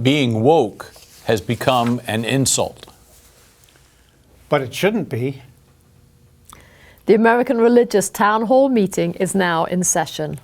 being woke has become an insult. But it shouldn't be. The American Religious Town Hall meeting is now in session.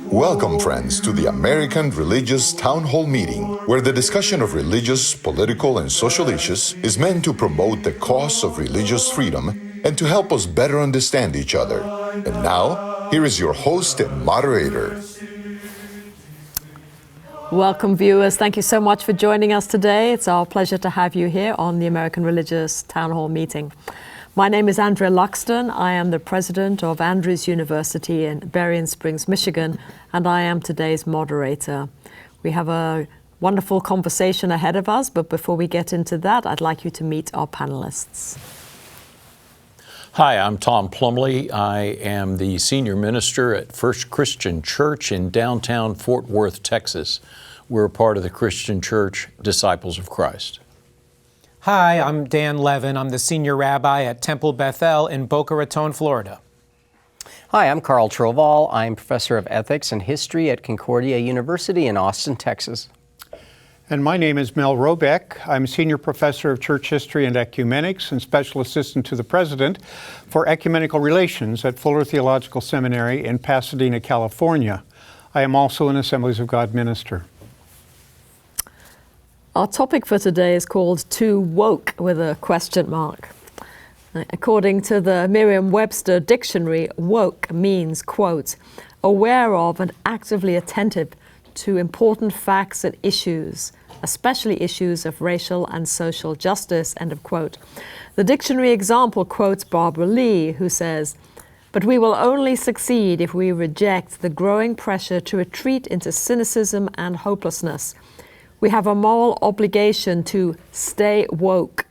Welcome, friends, to the American Religious Town Hall meeting, where the discussion of religious, political, and social issues is meant to promote the cause of religious freedom and to help us better understand each other. And now, here is your host and moderator. Welcome, viewers. Thank you so much for joining us today. It's our pleasure to have you here on the American Religious Town Hall meeting. My name is Andrea Luxton. I am the president of Andrews University in Berrien Springs, Michigan, and I am today's moderator. We have a wonderful conversation ahead of us, but before we get into that, I'd like you to meet our panelists. Hi, I'm Tom Plumley. I am the senior minister at First Christian Church in downtown Fort Worth, Texas. We're a part of the Christian Church Disciples of Christ. Hi, I'm Dan Levin. I'm the senior rabbi at Temple Bethel in Boca Raton, Florida. Hi, I'm Carl Troval. I'm professor of ethics and history at Concordia University in Austin, Texas. And my name is Mel Robeck. I'm senior professor of church history and ecumenics and special assistant to the president for ecumenical relations at Fuller Theological Seminary in Pasadena, California. I am also an Assemblies of God minister. Our topic for today is called Too Woke with a question mark. According to the Merriam-Webster dictionary, woke means, quote, aware of and actively attentive to important facts and issues, especially issues of racial and social justice, end of quote. The dictionary example quotes Barbara Lee, who says, but we will only succeed if we reject the growing pressure to retreat into cynicism and hopelessness. We have a moral obligation to stay woke,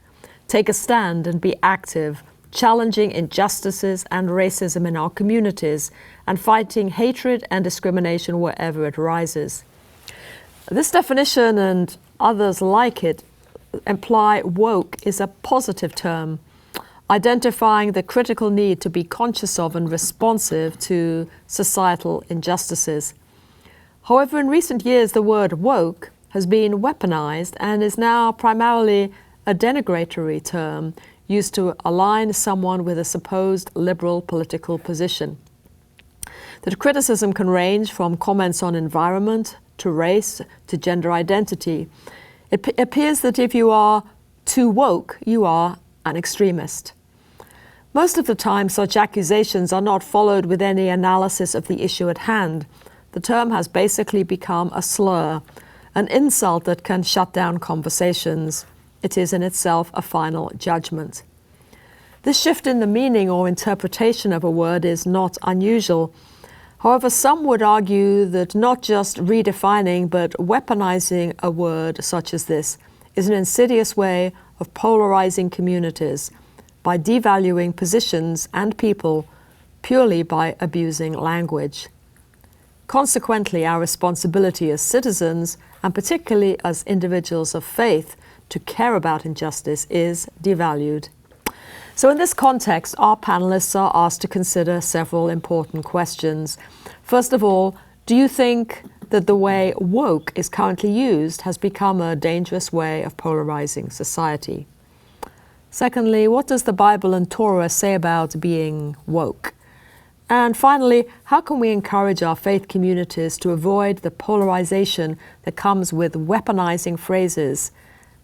take a stand and be active, challenging injustices and racism in our communities, and fighting hatred and discrimination wherever it rises. This definition and others like it imply woke is a positive term, identifying the critical need to be conscious of and responsive to societal injustices. However, in recent years, the word woke has been weaponized and is now primarily a denigratory term used to align someone with a supposed liberal political position. The criticism can range from comments on environment to race to gender identity. It appears that if you are too woke, you are an extremist. Most of the time, such accusations are not followed with any analysis of the issue at hand. The term has basically become a slur, an insult that can shut down conversations. It is in itself a final judgment. This shift in the meaning or interpretation of a word is not unusual. However, some would argue that not just redefining but weaponizing a word such as this is an insidious way of polarizing communities by devaluing positions and people purely by abusing language. Consequently, our responsibility as citizens, and particularly as individuals of faith, to care about injustice is devalued. So in this context, our panelists are asked to consider several important questions. First of all, do you think that the way woke is currently used has become a dangerous way of polarizing society? Secondly, what does the Bible and Torah say about being woke? And finally, how can we encourage our faith communities to avoid the polarization that comes with weaponizing phrases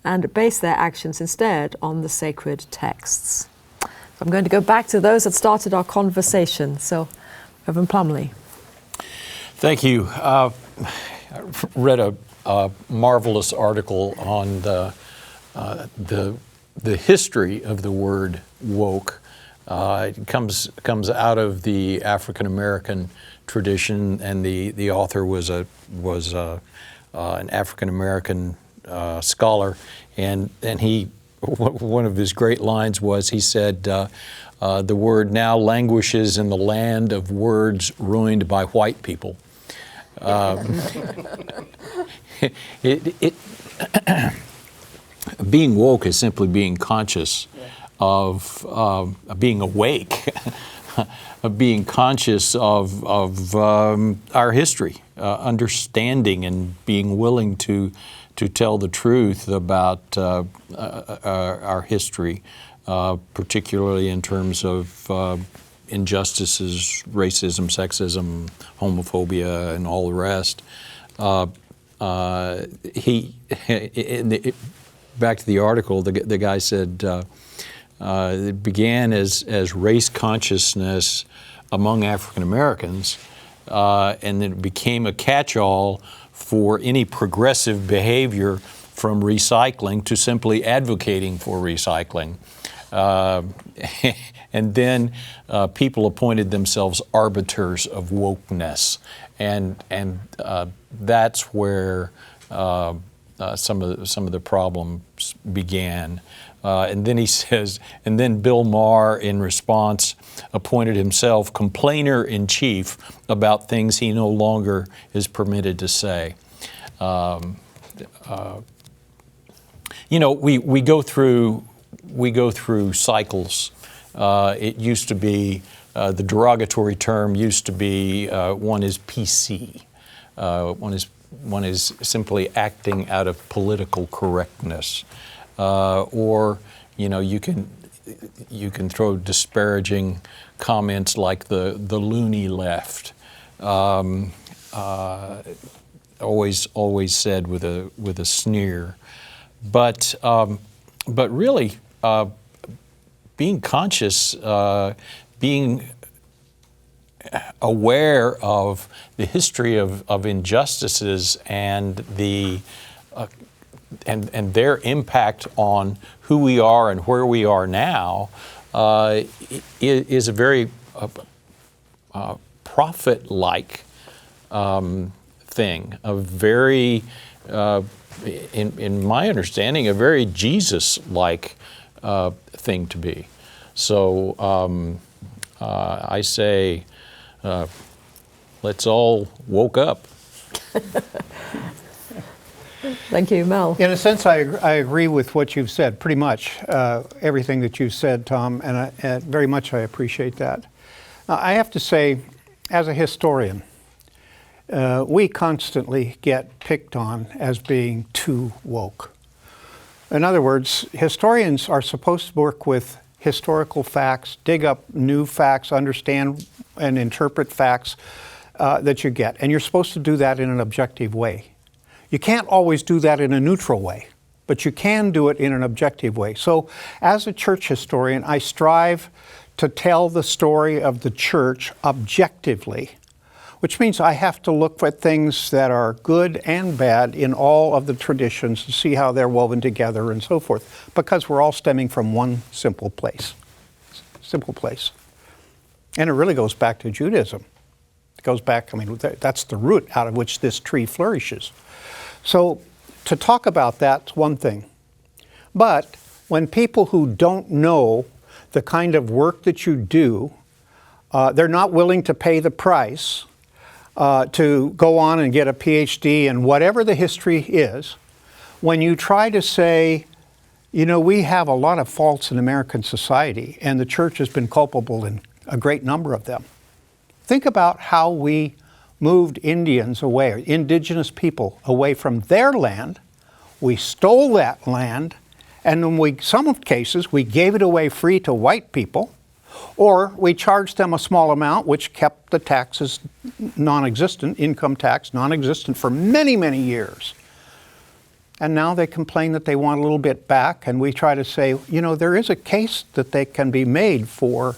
and base their actions instead on the sacred texts? So I'm going to go back to those that started our conversation. So, Reverend Plumley. Thank you. I read a marvelous article on the history of the word woke. It comes out of the African American tradition, and the author was an African American scholar, and he one of his great lines was, he said, the word now languishes in the land of words ruined by white people. Being woke is simply being conscious of being awake, of being conscious of our history, understanding and being willing to tell the truth about our history, particularly in terms of injustices, racism, sexism, homophobia, and all the rest. Back to the article, the guy said it began as race consciousness among African Americans, and then it became a catch-all for any progressive behavior, from recycling to simply advocating for recycling. And then people appointed themselves arbiters of wokeness, and that's where some of the problems began. And then he says, and then Bill Maher, in response, appointed himself complainer-in-chief about things he no longer is permitted to say. You know, we go through cycles. It used to be the derogatory term used to be one is PC. One is simply acting out of political correctness, or you know, you can throw disparaging comments like the loony left. Always said with a sneer, but really being conscious, being aware of the history of injustices and and their impact on who we are and where we are now is a very prophet-like thing, a very, in my understanding, a very Jesus-like thing to be. So I say, let's all woke up. Thank you, Mel. In a sense, I agree with what you've said, pretty much everything that you've said, Tom, and very much I appreciate that. I have to say, as a historian, we constantly get picked on as being too woke. In other words, historians are supposed to work with historical facts, dig up new facts, understand and interpret facts that you get. And you're supposed to do that in an objective way. You can't always do that in a neutral way, but you can do it in an objective way. So as a church historian, I strive to tell the story of the church objectively, which means I have to look at things that are good and bad in all of the traditions to see how they're woven together and so forth, because we're all stemming from one simple place. Simple place. And it really goes back to Judaism. It goes back, I mean, that's the root out of which this tree flourishes. So to talk about that's one thing. But when people who don't know the kind of work that you do, they're not willing to pay the price to go on and get a PhD in whatever the history is, when you try to say, you know, we have a lot of faults in American society and the church has been culpable in a great number of them. Think about how we moved Indians away, indigenous people away from their land. We stole that land, and in some cases we gave it away free to white people, or we charged them a small amount, which kept the taxes non-existent, income tax non-existent for many, many years. And now they complain that they want a little bit back, and we try to say, you know, there is a case that they can be made for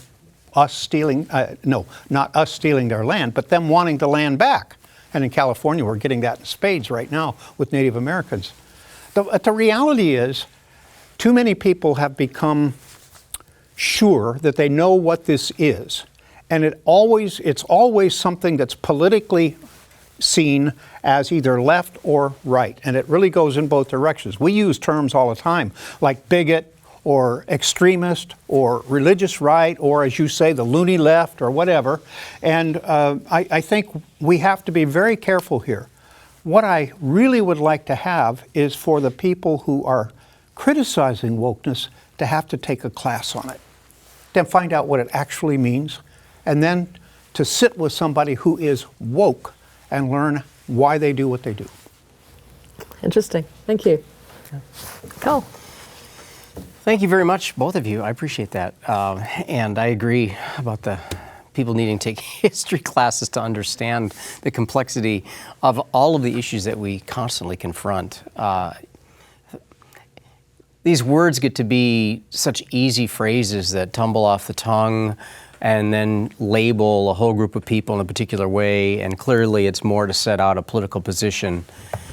us stealing, no, not us stealing their land, but them wanting the land back. And in California, we're getting that in spades right now with Native Americans. The reality is, too many people have become sure that they know what this is. And it's always something that's politically seen as either left or right. And it really goes in both directions. We use terms all the time, like bigot, or extremist or religious right, or as you say, the loony left or whatever. And I think we have to be very careful here. What I really would like to have is for the people who are criticizing wokeness to have to take a class on it, then find out what it actually means, and then to sit with somebody who is woke and learn why they do what they do. Interesting. Thank you. Carl. Thank you very much, both of you. I appreciate that. And I agree about the people needing to take history classes to understand the complexity of all of the issues that we constantly confront. These words get to be such easy phrases that tumble off the tongue and then label a whole group of people in a particular way, and clearly it's more to set out a political position.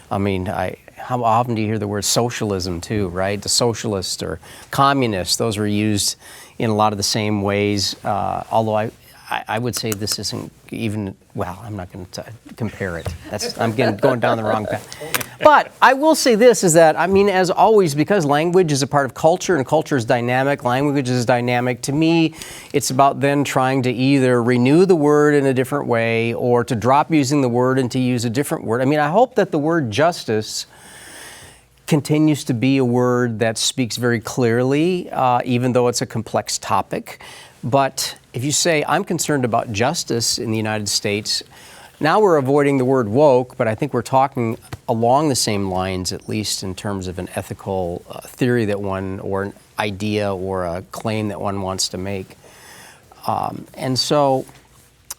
I mean, how often do you hear the word socialism too, right? The socialist or communist, those were used in a lot of the same ways, although I would say this isn't even, well, I'm not going to compare it. I'm going down the wrong path. But I will say this, is that, I mean, as always, because language is a part of culture and culture is dynamic, language is dynamic, to me, it's about then trying to either renew the word in a different way or to drop using the word and to use a different word. I mean, I hope that the word justice continues to be a word that speaks very clearly, even though it's a complex topic. But if you say, I'm concerned about justice in the United States, now we're avoiding the word woke, but I think we're talking along the same lines, at least in terms of an ethical theory that one, or an idea or a claim that one wants to make. And so,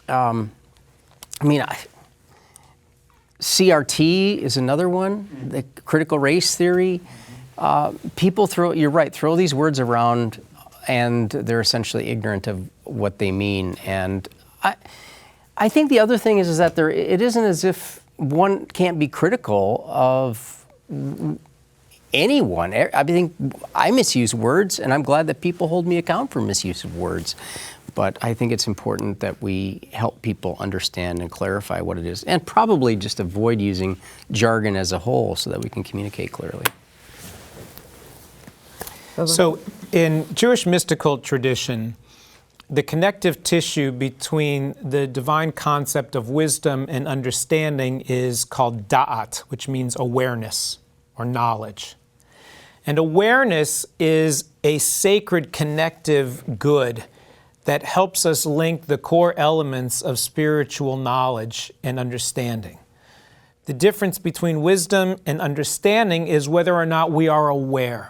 I mean, CRT is another one, the critical race theory. People you're right, throw these words around and they're essentially ignorant of what they mean. And I think the other thing is that it isn't as if one can't be critical of anyone. I think I misuse words, and I'm glad that people hold me account for misuse of words. But I think it's important that we help people understand and clarify what it is, and probably just avoid using jargon as a whole so that we can communicate clearly. So in Jewish mystical tradition, the connective tissue between the divine concept of wisdom and understanding is called da'at, which means awareness or knowledge. And awareness is a sacred connective good that helps us link the core elements of spiritual knowledge and understanding. The difference between wisdom and understanding is whether or not we are aware.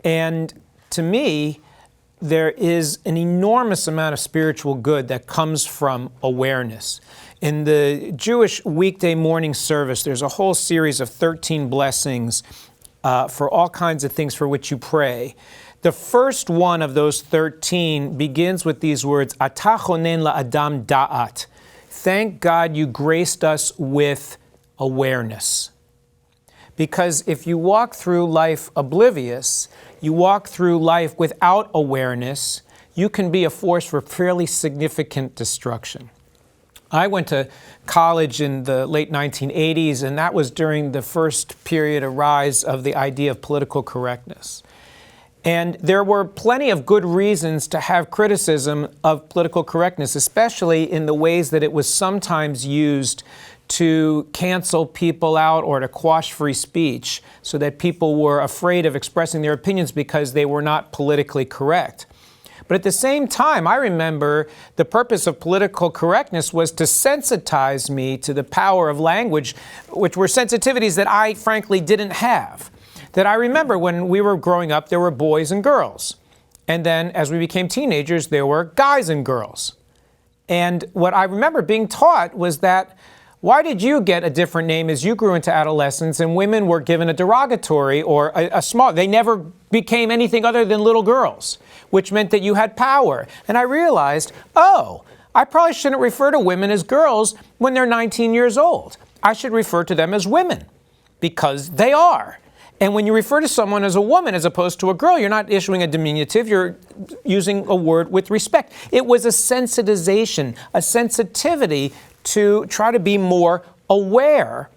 And to me, there is an enormous amount of spiritual good that comes from awareness. In the Jewish weekday morning service, there's a whole series of 13 blessings for all kinds of things for which you pray. The first one of those 13 begins with these words, Atah chonen la'adam da'at. Thank God you graced us with awareness. Because if you walk through life oblivious, you walk through life without awareness, you can be a force for fairly significant destruction. I went to college in the late 1980s, and that was during the first period of rise of the idea of political correctness. And there were plenty of good reasons to have criticism of political correctness, especially in the ways that it was sometimes used to cancel people out or to quash free speech so that people were afraid of expressing their opinions because they were not politically correct. But at the same time, I remember the purpose of political correctness was to sensitize me to the power of language, which were sensitivities that I frankly didn't have. That I remember when we were growing up, there were boys and girls. And then as we became teenagers, there were guys and girls. And what I remember being taught was that, why did you get a different name as you grew into adolescence and women were given a derogatory or a small, they never became anything other than little girls, which meant that you had power. And I realized, oh, I probably shouldn't refer to women as girls when they're 19 years old. I should refer to them as women because they are. And when you refer to someone as a woman as opposed to a girl, you're not issuing a diminutive, you're using a word with respect. It was a sensitization, a sensitivity to try to be more aware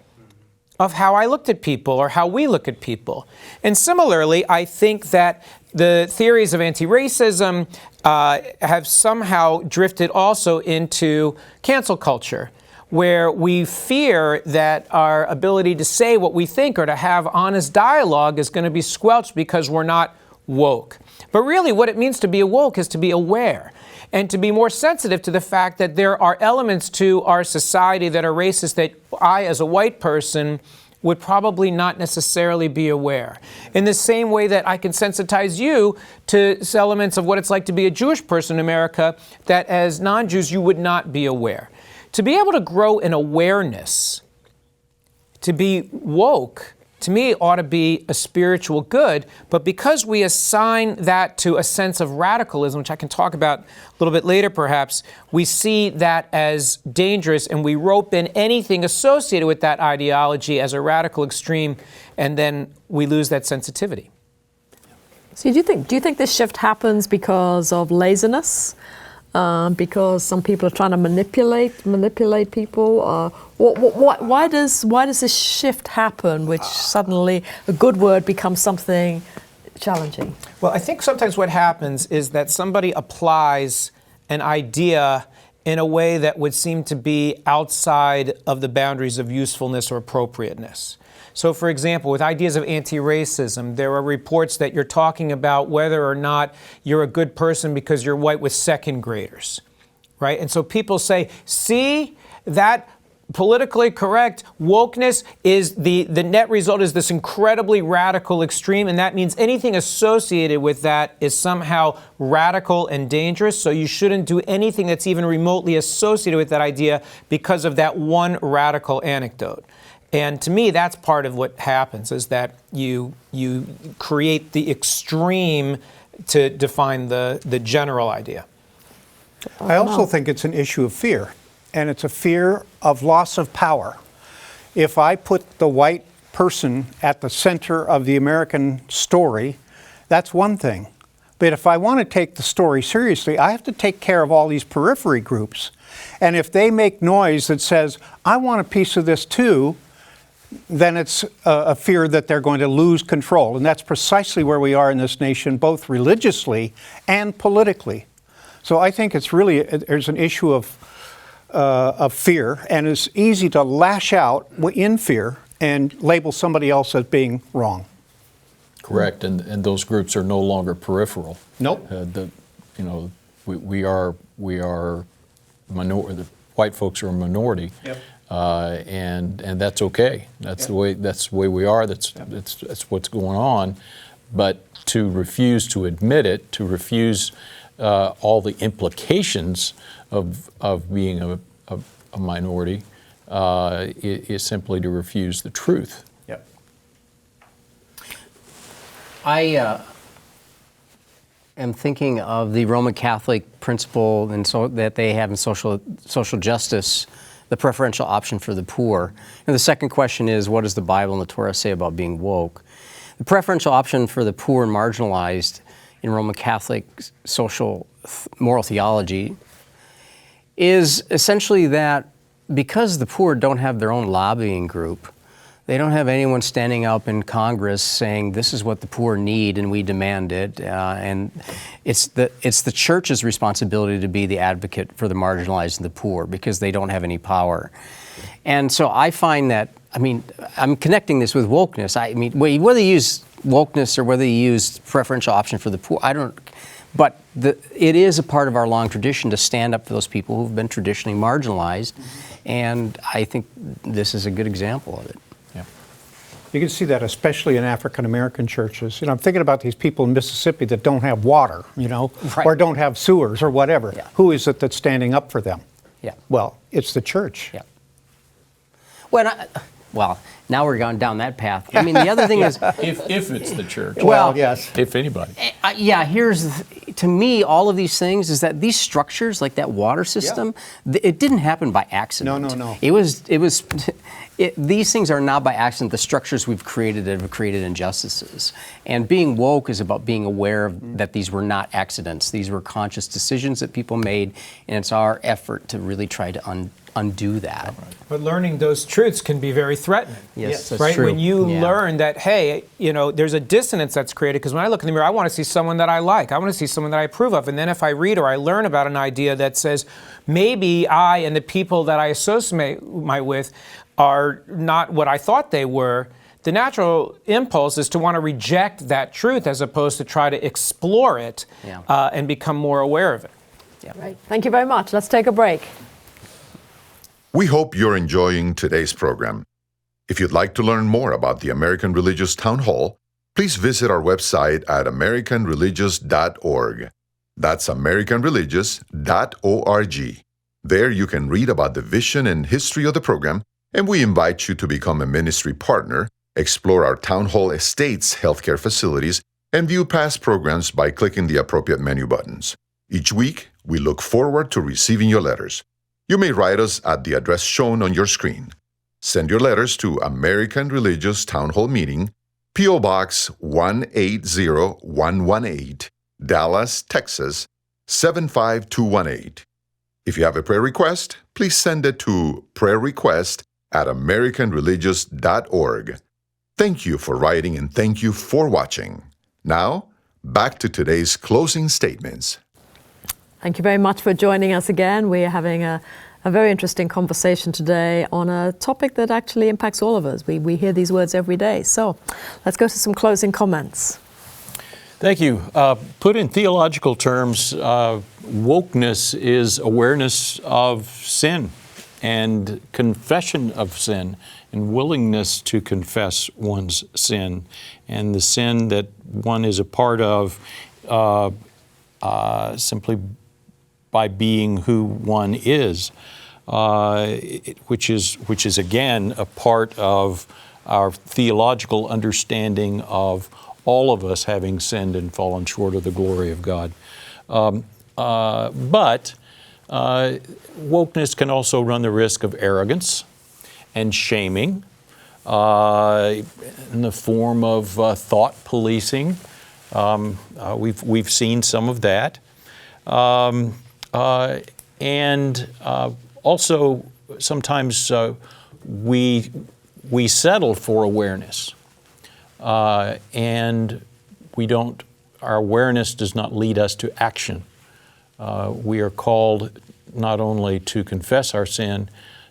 of how I looked at people or how we look at people. And similarly, I think that the theories of anti-racism have somehow drifted also into cancel culture, where we fear that our ability to say what we think or to have honest dialogue is going to be squelched because we're not woke. But really what it means to be woke is to be aware and to be more sensitive to the fact that there are elements to our society that are racist that I, as a white person, would probably not necessarily be aware. In the same way that I can sensitize you to elements of what it's like to be a Jewish person in America that as non-Jews you would not be aware. To be able to grow in awareness, to be woke, to me ought to be a spiritual good, but because we assign that to a sense of radicalism, which I can talk about a little bit later perhaps, we see that as dangerous and we rope in anything associated with that ideology as a radical extreme, and then we lose that sensitivity. So do you think this shift happens because of laziness? Because some people are trying to manipulate people? Why does this shift happen, which suddenly a good word becomes something challenging? Well, I think sometimes what happens is that somebody applies an idea in a way that would seem to be outside of the boundaries of usefulness or appropriateness. So, for example, with ideas of anti-racism, there are reports that you're talking about whether or not you're a good person because you're white with second graders, right? And so people say, see, that politically correct wokeness is the net result is this incredibly radical extreme, and that means anything associated with that is somehow radical and dangerous, so you shouldn't do anything that's even remotely associated with that idea because of that one radical anecdote. And to me, that's part of what happens, is that you create the extreme to define the general idea. I also think it's an issue of fear, and it's a fear of loss of power. If I put the white person at the center of the American story, that's one thing. But if I want to take the story seriously, I have to take care of all these periphery groups. And if they make noise that says, I want a piece of this too, then it's a fear that they're going to lose control. And that's precisely where we are in this nation, both religiously and politically. So I think it's really, there's an issue of fear, and it's easy to lash out in fear and label somebody else as being wrong. Correct, and those groups are no longer peripheral. Nope. We are minority. The white folks are a minority. Yep. And that's okay. That's the way we are. That's what's going on. But to refuse to admit it, to refuse all the implications of being a minority, is simply to refuse the truth. Yep. I am thinking of the Roman Catholic principle that they have in social justice, the preferential option for the poor. And the second question is, what does the Bible and the Torah say about being woke? The preferential option for the poor and marginalized in Roman Catholic social moral theology is essentially that because the poor don't have their own lobbying group, they don't have anyone standing up in Congress saying this is what the poor need and we demand it, and it's the church's responsibility to be the advocate for the marginalized and the poor because they don't have any power. And so I find that, I'm connecting this with wokeness. Whether you use wokeness or whether you use preferential option for the poor, but it is a part of our long tradition to stand up for those people who've been traditionally marginalized, and I think this is a good example of it. You can see that especially in African American churches. I'm thinking about these people in Mississippi that don't have water, Right. or don't have sewers or whatever. Yeah. Who is it that's standing up for them? Yeah. Well, it's the church. Yeah. Well, now we're going down that path. The other thing is, If it's the church. Well, yes. If anybody. to me, all of these things is that these structures, like that water system, it didn't happen by accident. No. These things are not by accident. The structures we've created have created injustices. And being woke is about being aware that these were not accidents. These were conscious decisions that people made, and it's our effort to really try to undo that. But learning those truths can be very threatening. Yes, that's right? true. When you Yeah. learn that, hey, there's a dissonance that's created, because when I look in the mirror, I want to see someone that I like. I want to see someone that I approve of. And then if I read or I learn about an idea that says, maybe I and the people that I associate with are not what I thought they were, the natural impulse is to want to reject that truth as opposed to try to explore it and become more aware of it. Right. Thank you very much. Let's take a break. We hope you're enjoying today's program. If you'd like to learn more about the American Religious Town Hall, please visit our website at americanreligious.org. That's americanreligious.org. There you can read about the vision and history of the program, and we invite you to become a ministry partner, explore our Town Hall Estates healthcare facilities, and view past programs by clicking the appropriate menu buttons. Each week, we look forward to receiving your letters. You may write us at the address shown on your screen. Send your letters to American Religious Town Hall Meeting, P.O. Box 180118, Dallas, Texas 75218. If you have a prayer request, please send it to prayerrequest@americanreligious.org. Thank you for writing and thank you for watching. Now, back to today's closing statements. Thank you very much for joining us again. We are having a very interesting conversation today on a topic that actually impacts all of us. We hear these words every day. So let's go to some closing comments. Thank you. Put in theological terms, wokeness is awareness of sin and confession of sin and willingness to confess one's sin and the sin that one is a part of simply by being who one is, which is again a part of our theological understanding of all of us having sinned and fallen short of the glory of God. But wokeness can also run the risk of arrogance and shaming in the form of thought policing. We've seen some of that. And also sometimes we settle for awareness, and our awareness does not lead us to action. We are called not only to confess our sin,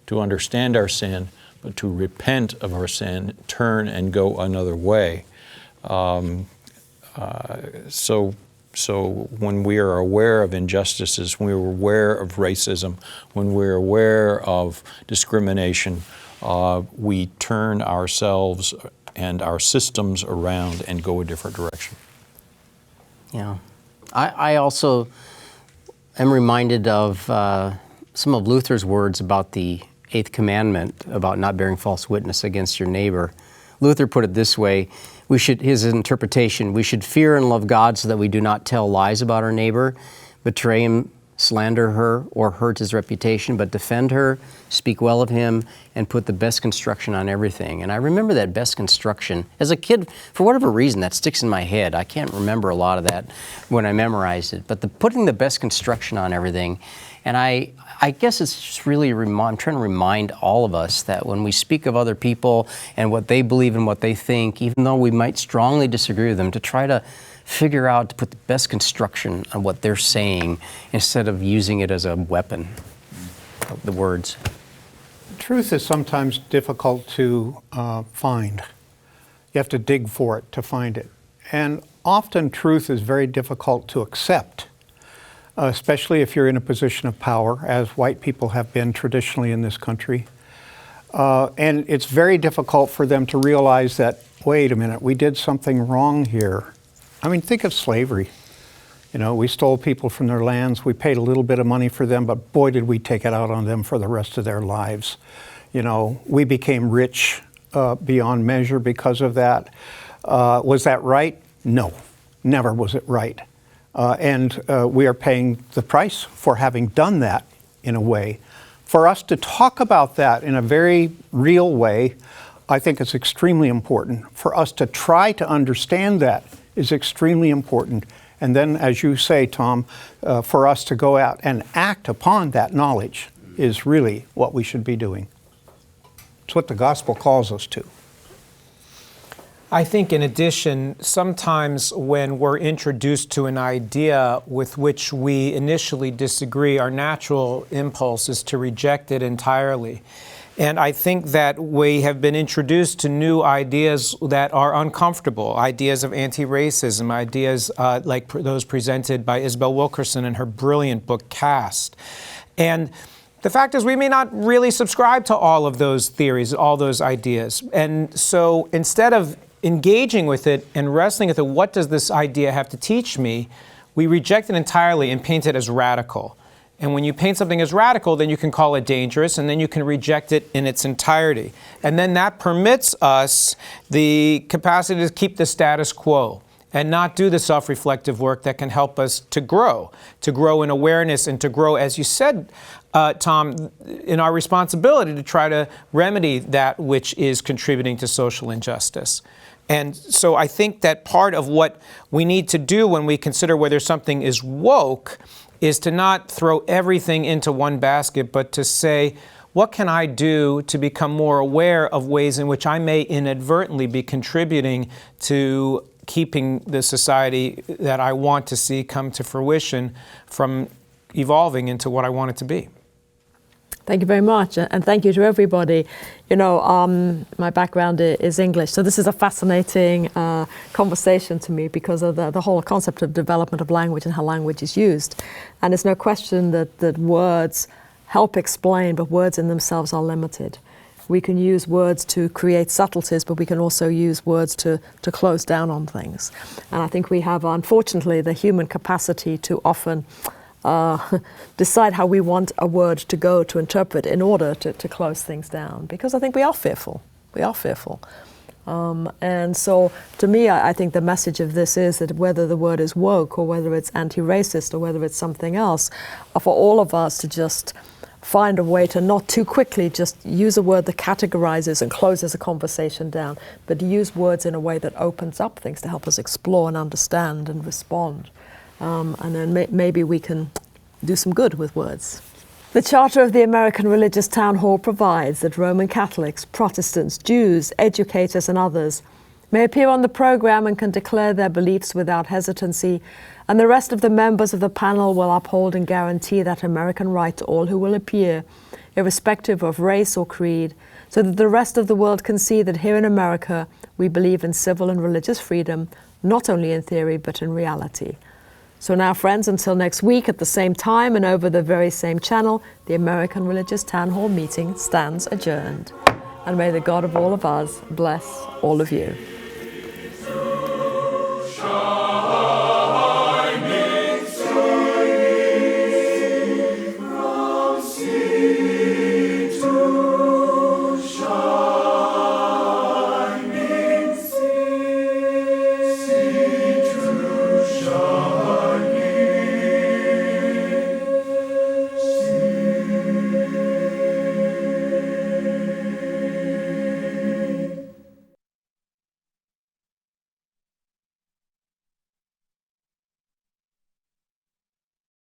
to understand our sin, but to repent of our sin, turn and go another way. So when we are aware of injustices, when we're aware of racism, when we're aware of discrimination, we turn ourselves and our systems around and go a different direction. Yeah. I also am reminded of some of Luther's words about the Eighth Commandment, about not bearing false witness against your neighbor. Luther put it this way, his interpretation, we should fear and love God so that we do not tell lies about our neighbor, betray him, slander her, or hurt his reputation, but defend her, speak well of him, and put the best construction on everything. And I remember that best construction. As a kid, for whatever reason, that sticks in my head. I can't remember a lot of that when I memorized it, but putting the best construction on everything. And I guess it's just really, I'm trying to remind all of us that when we speak of other people and what they believe and what they think, even though we might strongly disagree with them, to try to figure out, to put the best construction on what they're saying instead of using it as a weapon, the words. Truth is sometimes difficult to find. You have to dig for it to find it. And often truth is very difficult to accept, especially if you're in a position of power, as white people have been traditionally in this country. And it's very difficult for them to realize that, wait a minute, we did something wrong here. I mean, think of slavery. You know, we stole people from their lands, we paid a little bit of money for them, but boy, did we take it out on them for the rest of their lives. You know, we became rich beyond measure because of that. Was that right? No, never was it right. And we are paying the price for having done that in a way. For us to talk about that in a very real way, I think it's extremely important. For us to try to understand that is extremely important. And then, as you say, Tom, for us to go out and act upon that knowledge is really what we should be doing. It's what the gospel calls us to. I think, in addition, sometimes when we're introduced to an idea with which we initially disagree, our natural impulse is to reject it entirely. And I think that we have been introduced to new ideas that are uncomfortable, ideas of anti-racism, ideas like those presented by Isabel Wilkerson in her brilliant book, Caste. And the fact is, we may not really subscribe to all of those theories, all those ideas. And so instead of engaging with it and wrestling with it, what does this idea have to teach me? We reject it entirely and paint it as radical. And when you paint something as radical, then you can call it dangerous, and then you can reject it in its entirety. And then that permits us the capacity to keep the status quo and not do the self-reflective work that can help us to grow in awareness, and to grow, as you said, Tom, in our responsibility to try to remedy that which is contributing to social injustice. And so I think that part of what we need to do when we consider whether something is woke is to not throw everything into one basket, but to say, what can I do to become more aware of ways in which I may inadvertently be contributing to keeping the society that I want to see come to fruition from evolving into what I want it to be? Thank you very much, and thank you to everybody. You know, my background is English, so this is a fascinating conversation to me because of the whole concept of development of language and how language is used. And there's no question that words help explain, but words in themselves are limited. We can use words to create subtleties, but we can also use words to close down on things. And I think we have, unfortunately, the human capacity to often decide how we want a word to go to interpret in order to close things down, because I think we are fearful. We are fearful. And so to me, I think the message of this is that whether the word is woke or whether it's anti-racist or whether it's something else, for all of us to just find a way to not too quickly just use a word that categorizes and closes a conversation down, but use words in a way that opens up things to help us explore and understand and respond. And then maybe we can do some good with words. The Charter of the American Religious Town Hall provides that Roman Catholics, Protestants, Jews, educators, and others may appear on the program and can declare their beliefs without hesitancy, and the rest of the members of the panel will uphold and guarantee that American right to all who will appear, irrespective of race or creed, so that the rest of the world can see that here in America we believe in civil and religious freedom, not only in theory but in reality. So now, friends, until next week at the same time and over the very same channel, the American Religious Town Hall meeting stands adjourned. And may the God of all of us bless all of you.